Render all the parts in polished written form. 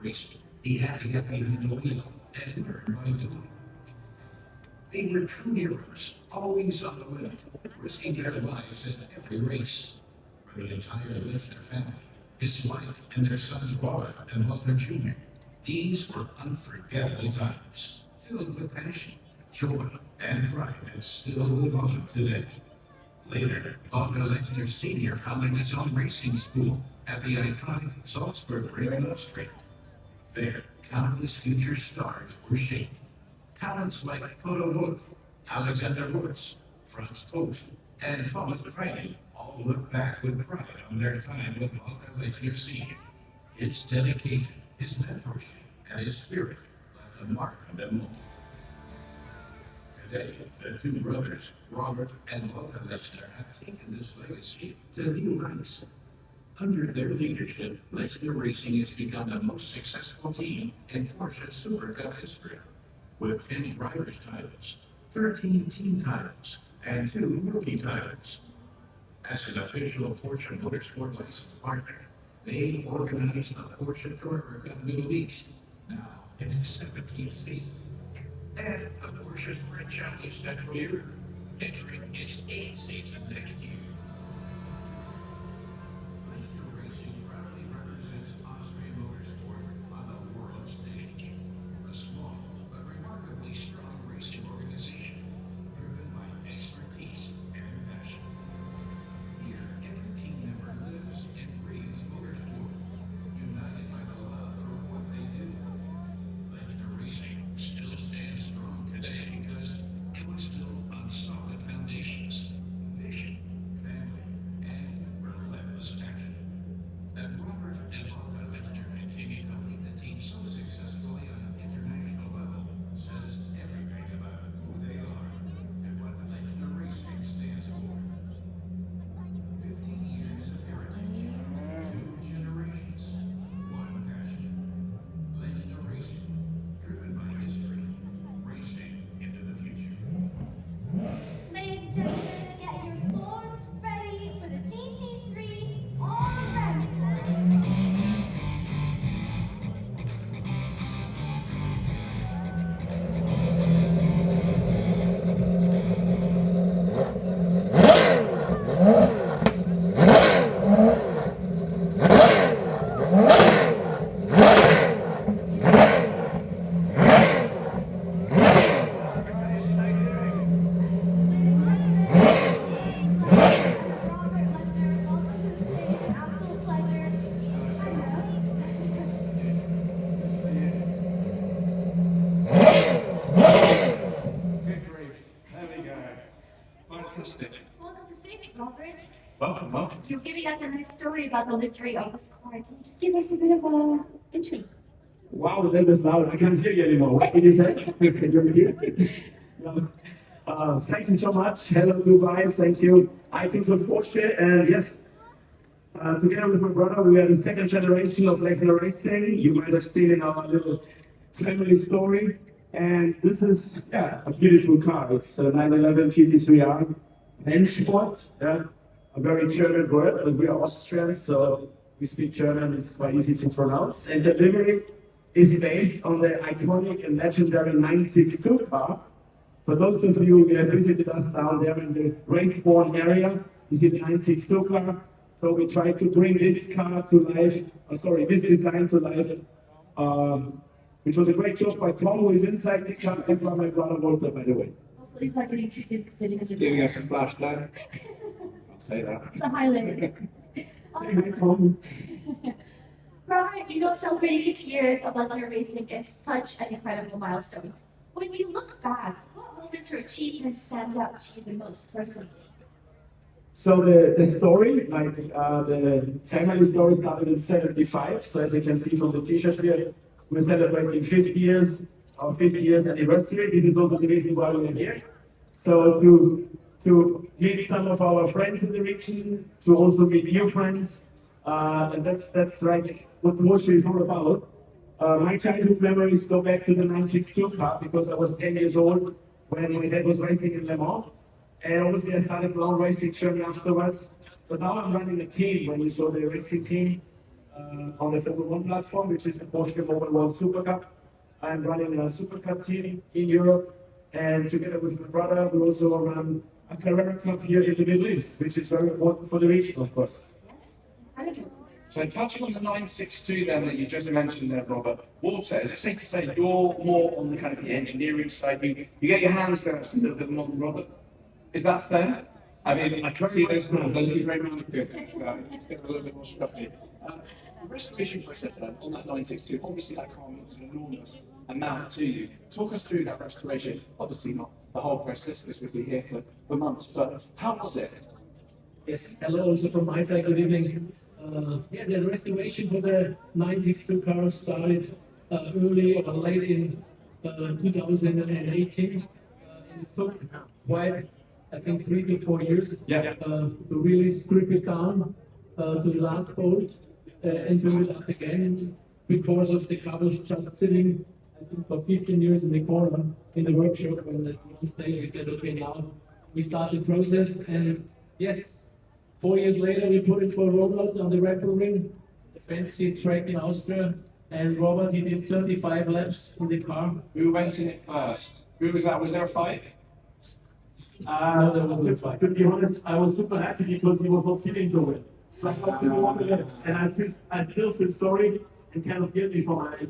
racing, he had to get behind the wheel and learn by doing. They were true heroes, always on the limit, risking their lives in every race. For the entire Lechner family, his wife and their sons Robert and Walter Jr., these were unforgettable times, filled with passion, joy, and pride that still live on today. Later, Walter Lechner Sr. founded his own racing school at the iconic Salzburg in Austria. There, countless future stars were shaped. Talents like Toto Wolff, Alexander Wurz, Franz Toast, and Thomas Preining all look back with pride on their time with Walter Lechner Sr. His dedication, his mentorship, and his spirit left a mark on them all. Today, the two brothers, Robert and Walter Lechner, have taken this legacy to new heights. Under their leadership, Lechner Racing has become the most successful team in Porsche Supercup history, with 10 drivers' titles, 13 team titles, and 2 rookie titles. As an official Porsche Motorsport licensed partner, they organize the Porsche Tourer Cup Middle East, now in its 17th season, and the Porsche Sprint Challenge Central Europe, entering its 8th season next year. Lechner Racing proudly represents Austrian motorsport on the world stage, a small but remarkably strong racing organization driven by expertise and passion. Here, every team member lives and breathes motorsport, united by the love for what they do. Lechner Racing still stands strong today because it was built on solid foundations, vision, family, and relentless passion. And Robert and Walter Lechner continue to lead the team so successfully on an international level says everything about who they are and what Lechner Racing stands for. 15 years of heritage, 2 generations, 1 passion. Lechner Racing, driven by history, racing into the future. Ladies and gentlemen, get your forms ready for the GT3 Rennsport. Fantastic. Welcome to Sydney, Robert. Welcome, welcome. You're giving us a nice story about the livery of this car. Can you just give us a bit of a intro? Wow, that was loud. I can't hear you anymore. What did you say? Can you repeat? No. Thank you so much. Hello, Dubai. Thank you, Icons of Porsche. And yes, together with my brother, we are the second generation of Lechner Racing. You might have seen in our little family story. And this is, a beautiful car. It's a 911 GT3 Rennsport. A very German word, but we are Austrians, so we speak German. It's quite easy to pronounce. And the livery is based on the iconic and legendary 962 car. For those of you who have visited us down there in the Raceborn area, you see the 962 car. So we tried to bring this car to life, this design to life, which was a great job by Tom, who is inside the car, and by my brother Walter, by the way. Hopefully it's not getting too distant. Giving us a flashlight. I'll say that. It's a highlight. Hi, Tom. Robert, celebrating 50 years of Lechner Racing is such an incredible milestone. When you look back, what moments or achievements stand out to you the most personally? So the story, the family story started in 75. So as you can see from the t-shirt here, we're celebrating 50 years, our 50 years anniversary. This is also the reason why we're here. So to meet some of our friends in the region, to also meet new friends, and that's like what Porsche is all about. My childhood memories go back to the 962 car because I was 10 years old when my dad was racing in Le Mans. And obviously I started my own racing journey afterwards. But now I'm running a team. When you saw the racing team, on the Formula 1 platform, which is the Porsche Formula 1 Super Cup. I'm running a Super Cup team in Europe, and together with my brother, we also run a Carrera Cup here in the Middle East, which is very important for the region, of course. Yes, incredible. So touching on the 962 then that you just mentioned there, Robert, Walter, is it safe to say you're more on the kind of the engineering side? You get your hands dirty a little bit more than Robert? Is that fair? I mean, I try to see those things, those are very manicured. It's getting a little bit more scruffy. The restoration process then on that 962, obviously that car means an enormous amount to you. Talk us through that restoration. Obviously not the whole process because we'll be here for months, but how was it? Yes, hello also from my side, good evening. Yeah, the restoration for the 962 car started early or late in 2018. And it took quite, I think, 3 to 4 years to really strip it down to the last bolt and build it up again, because of the car was just sitting, I think, for 15 years in the corner in the workshop. And at one stage we said, okay, now we start the process, and yes, 4 years later, we put it for a rollout on the Red Bull Ring, the fancy track in Austria. And Robert, he did 35 laps in the car. Who went in it first? Who was that? Was there a fight? No, there was no fight. To be honest, I was super happy because he was not feeling so well. So I got to do all the laps, and I still feel sorry and kind of guilty for my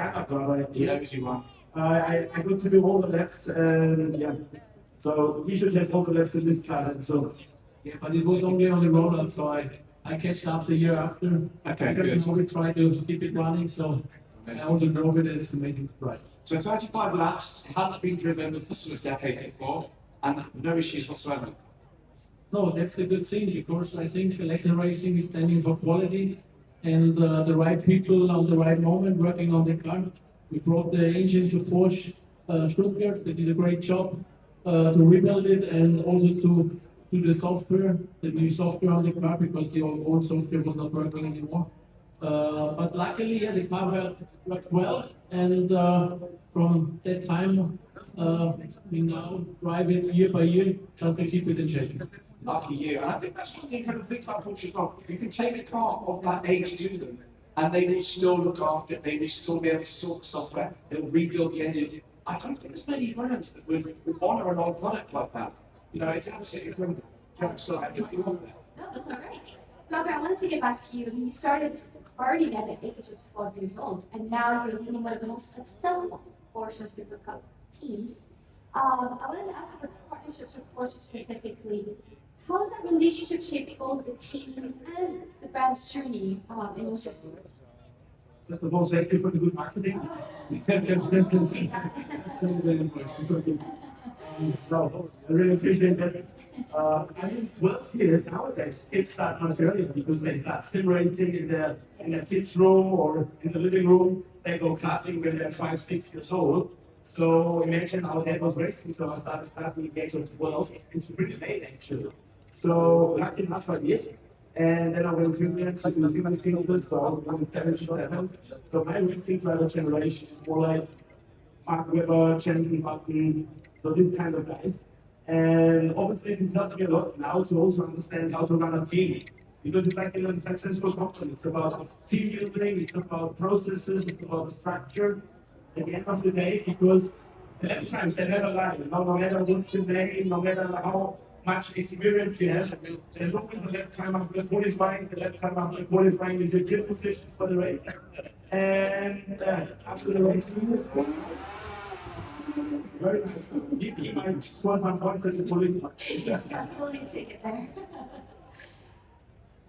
younger brother. You won. I got to do all the laps, and yeah. So he should have all the laps in this car, and so. Yeah, but it was only on the rollout, so I catched up the year after. Okay, good. We tried to keep it running, so I also drove it, and it's amazing to ride. So 35 laps, it hadn't been driven for sort of decades before, and no issues whatsoever. No, that's the good thing, because I think Lechner Racing is standing for quality and the right people on the right moment working on the car. We brought the engine to Porsche Stuttgart. They did a great job to rebuild it, and also to do the software, the new software on the car, because the old software was not working anymore. But luckily, yeah, the car worked well, and from that time, we now drive it year by year just to keep it in shape. Lucky you. And I think that's one of the incredible things about Porsche as well. You can take a car of that age to them, and they will still look after it, they will still be able to sort the software, they'll rebuild the engine. I don't think there's many brands that would honour an old product like that. You know, it's absolutely incredible. So I think you want that. No, that's all right. Robert, I wanted to get back to you. You started karting at the age of 12 years old, and now you're leading one of the most successful Porsche Super Cup teams. I wanted to ask you about the partnership with Porsche specifically. How has that relationship shaped both the team and the brand's journey in motorsport? First of all, thank you for the good marketing. So I really appreciate that. I mean, 12 years nowadays, kids start much earlier because they start sim racing in their kids' room or in the living room. They go karting when they're 5, 6 years old. So imagine how that was racing. So I started karting at the age of 12. It's pretty late actually. So lucky enough I did. And then I went to England to do the singles, so I was 77. So my racing driver generation is more like Mark Webber, Jensen Button, so this kind of guys. And obviously it's not a lot now to also understand how to run a team. Because it's like a successful company. It's about team building, it's about processes, it's about structure. At the end of the day, because a lot of times they never lie. No matter what's your name, no matter how much experience you have, there's always the left time after qualifying. The left time after qualifying is a good position for the race. And after the race, very nice. He might score some points at the police. Yes, definitely take it there.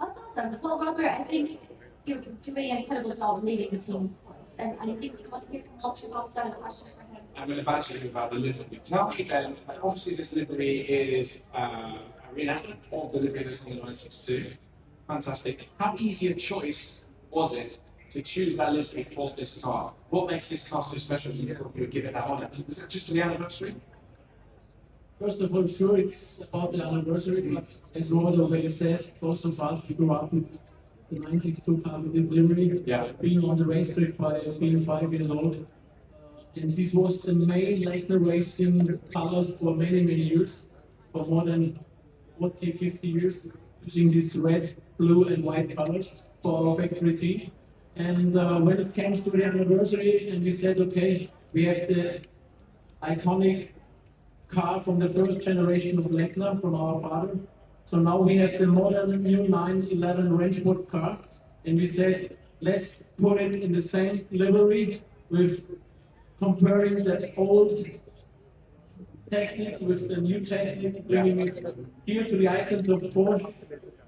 That's awesome. Well, Robert, I think you're doing an incredible job leading the team, of course. And I think we want to hear from Walter's also got a question for him. I'm going to ask you about the livery. Tell me then, obviously this livery is a reenactment of the livery that's on the 962. Fantastic. How easy a choice was it to choose that livery for this car? What makes this car so special you give it that honour? Is it just for the anniversary? First of all, sure, it's about the anniversary, but as Robert already said, also fast to grow up with the 962 car with this livery, being on the race trip by being 5 years old. And this was the main Lechner Racing colors for many, many years, for more than 40, 50 years, using this red blue and white colors for our factory team. And when it comes to the anniversary, and we said, okay, we have the iconic car from the first generation of Lechner from our father. So now we have the modern new 911 Rennsport car, and we said, let's put it in the same livery with comparing the old technique with the new technique, bringing it here to the Icons of Porsche,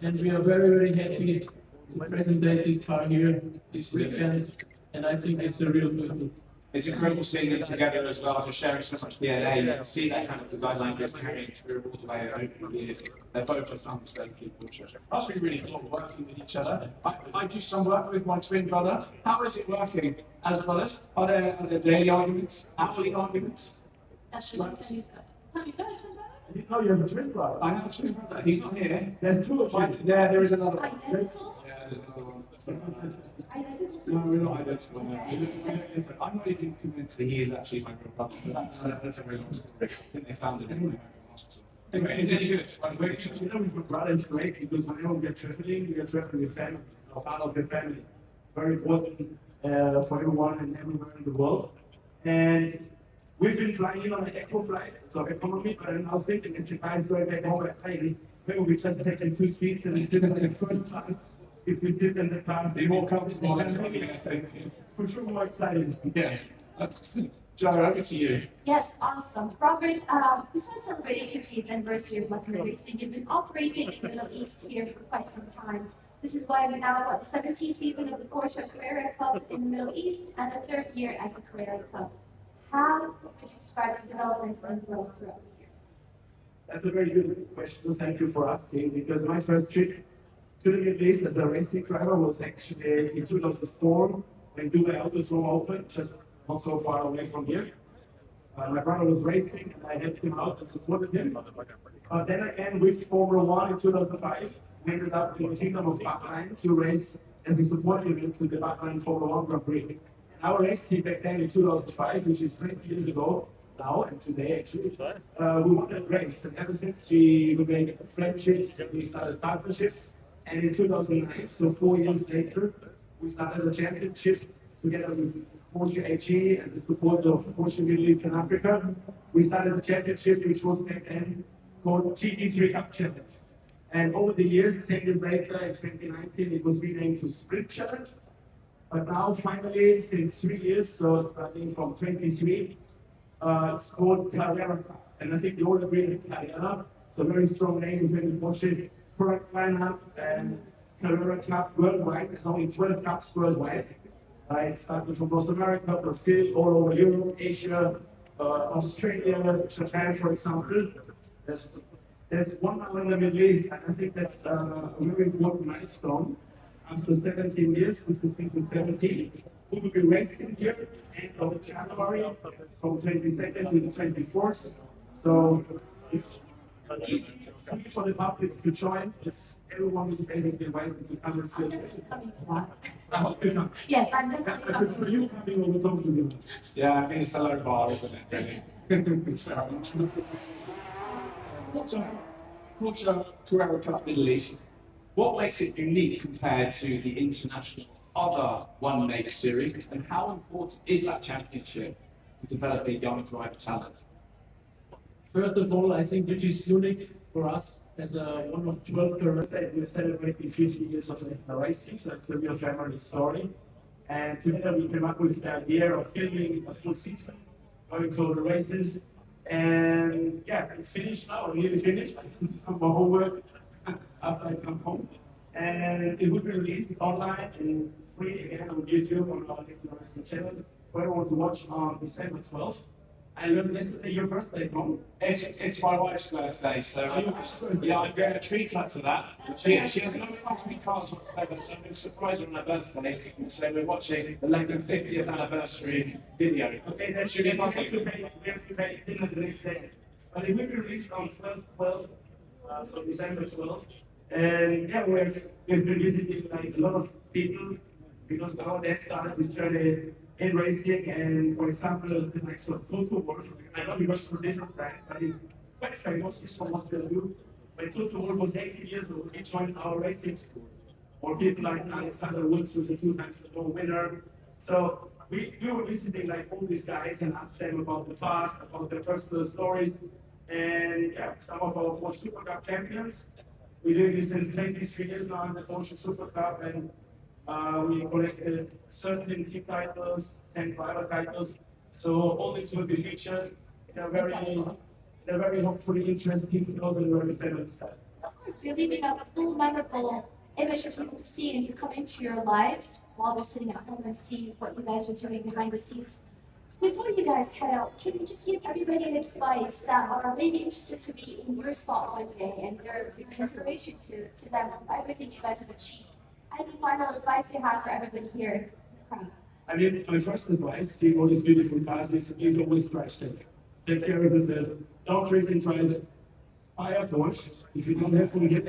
and we are very, very happy to present this car here this weekend, and I think it's a real good. It's incredible seeing them together as well, just sharing so much DNA. You can see that kind of design language carrying through all the way over the years. They're both just unmistakably Porsche. Must be really cool working with each other. I do some work with my twin brother. How is it working as brothers? Are there daily arguments, hourly arguments? That's the one thing. Have you got a twin brother? I didn't know you have a twin brother. I have a twin brother. He's not here. There's two of you. Yeah, there is another one. Identical? Yeah, there's another one. Identical? No, we're not identical. No. We look different. I'm not even convinced that he is actually my real brother. But that's a very long story. I think they found it in my hospital. Anyway, it's really good. You know, with my brother, it's great because whenever we are traveling with family, part of the family. Very important for everyone and everywhere in the world. And we've been flying in on an eco flight, so economy, but I'm now thinking if the guys go back home at plane, maybe we just take in 2 seats and we sit in the first class. If we sit in the car, Be more comfortable than me, I think. for sure more excited. Yeah. Joe, over to you. Yes, awesome. Robert, besides celebrating 50th anniversary of Lechner Racing, you've been operating in the Middle East here for quite some time. This is why we're now at the 17th season of the Porsche Carrera Cup in the Middle East and the 3rd year as a Carrera Cup. How would you describe this development and growth throughout the years? That's a very good question. Thank you for asking, because my first trip to the Middle East as a racing driver was actually in 2004 when Dubai Autodrome opened, just not so far away from here. My brother was racing and I helped him out and supported him. Then again with Formula One in 2005, we ended up in the Kingdom of Bahrain to race as we supported him to the Bahrain Formula One Grand Prix. And our race team back then in 2005, which is 20 years ago now and today actually, we won that race. And ever since we made friendships, we started partnerships. And in 2009, so 4 years later, we started a championship together with Porsche AG and the support of Porsche Middle East and Africa. We started a championship which was back then called GT3 Cup Challenge. And over the years, 10 years later, in 2019, it was renamed to Sprint Challenge. But now, finally, since 3 years, so starting from 23, it's called Carrera Cup. And I think you all agree with Carrera. It's a very strong name within the Porsche product lineup, and Carrera Cup worldwide. There's only 12 cups worldwide. It started from North America, Brazil, all over Europe, Asia, Australia, Japan, for example. There's one now in the Middle East, and I think that's a very important milestone. After 17 years, this is season 17, we will be racing here end of January from 22nd to the 24th. So it's easy for the public to join. Everyone is basically invited to come and see I'm us. definitely coming to that. I hope you come. Yes, I'm definitely I coming. prefer you coming over talk to you. Yeah, I mean, it's a low bar, isn't it, really? So, Porsche Carrera Cup Middle East, what makes it unique compared to the international other one-make series, and how important is that championship to develop a young driver talent? First of all, I think which is unique for us as one of 12 Carreras, we're celebrating 50 years of racing, so it's a real family story. And together we came up with the idea of filming a full season, going to all the races. And yeah, it's finished now, nearly finished. I did some more homework after I come home. And it will be released online and free again on YouTube on our Lechner Racing channel for everyone to watch on December 12th. I learned yesterday your birthday, Tom. It's my wife's birthday, so yeah, I'm going to treat her to that. She has no fancy cars whatsoever, so I'm going to surprise her on her birthday. So we're watching the Lechner 50th anniversary video. Okay, then we have to pay dinner the next day. But it will be released on 12/12, so December 12th. And yeah, we've been visiting like a lot of people because our dad started this journey in racing, and for example, the likes of Toto Wolff. I know he works for different brands, but he's quite famous. He's from Australia. When Toto Wolff was 18 years old, he joined our racing school. or people like Alexander Woods, who's a 2 times the world winner. So we were visiting like all these guys and asked them about the past, about their personal stories, and yeah, some of our Porsche Super Cup champions. We're doing this since 23 years now in the Porsche Super Cup, and we collected 13 team titles, 10 driver titles. So all this will be featured in a very hopefully interesting 2011 style. Of course, we're leaving a full memorable image for people to see and to come into your lives while they're sitting at home and see what you guys are doing behind the scenes. Before you guys head out, can you just give everybody an advice that are maybe interested to be in your spot one day and they're an inspiration to them from everything you guys have achieved? Any final advice you have for everybody here in the crowd? I mean, my first advice to all these beautiful cars is always crash safe. Take care of yourself. Don't drink and drive. Buy a Porsche. If you don't have one yet,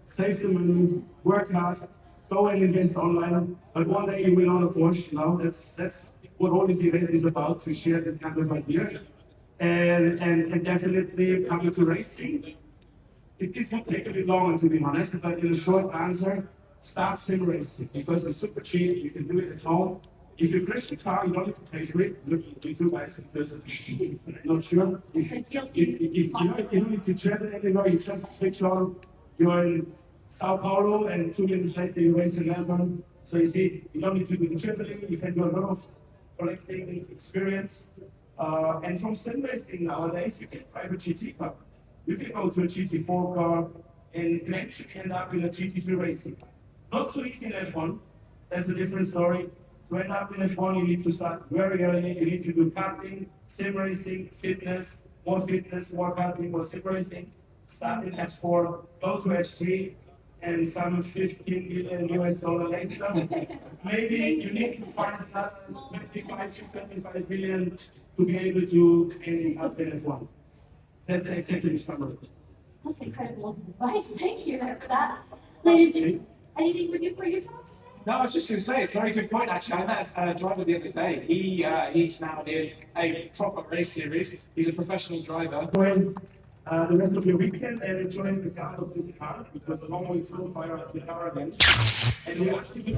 save the money, work hard, go and invest online. But one day you will own a Porsche. You know, that's what all this event is about, to share this kind of idea. And definitely coming to racing. This will take a bit longer, to be honest, but in a short answer, start sim racing because it's super cheap. You can do it at home. If you crash the car, you don't need to pay for it. Look, you do license versus I'm not sure. If you don't need to travel anywhere, you just switch on. You're in Sao Paulo, and 2 minutes later you race in Melbourne. So you see, you don't need to do the traveling. You can do a lot of collecting experience. And from sim racing nowadays, you can drive a GT car. You can go to a GT4 car and actually end up in a GT3 racing. Not so easy in F1. That's a different story. To end up in F1, you need to start very early. You need to do karting, sim racing, fitness, more karting, more sim racing. Start in F4, go to F3, and some $15 million later, maybe you need to find another 25 to 75 billion to be able to end up in F1. That's the executive summary. That's incredible advice. Thank you for that. Ladies, anything with you for your talk today? No, I was just going to say, it's a very good point actually. I met a driver the other day. He's now in a proper race series. He's a professional driver. Enjoy the rest of your weekend and enjoy the sound of this car because the moment is so fire up the car again. And we ask you to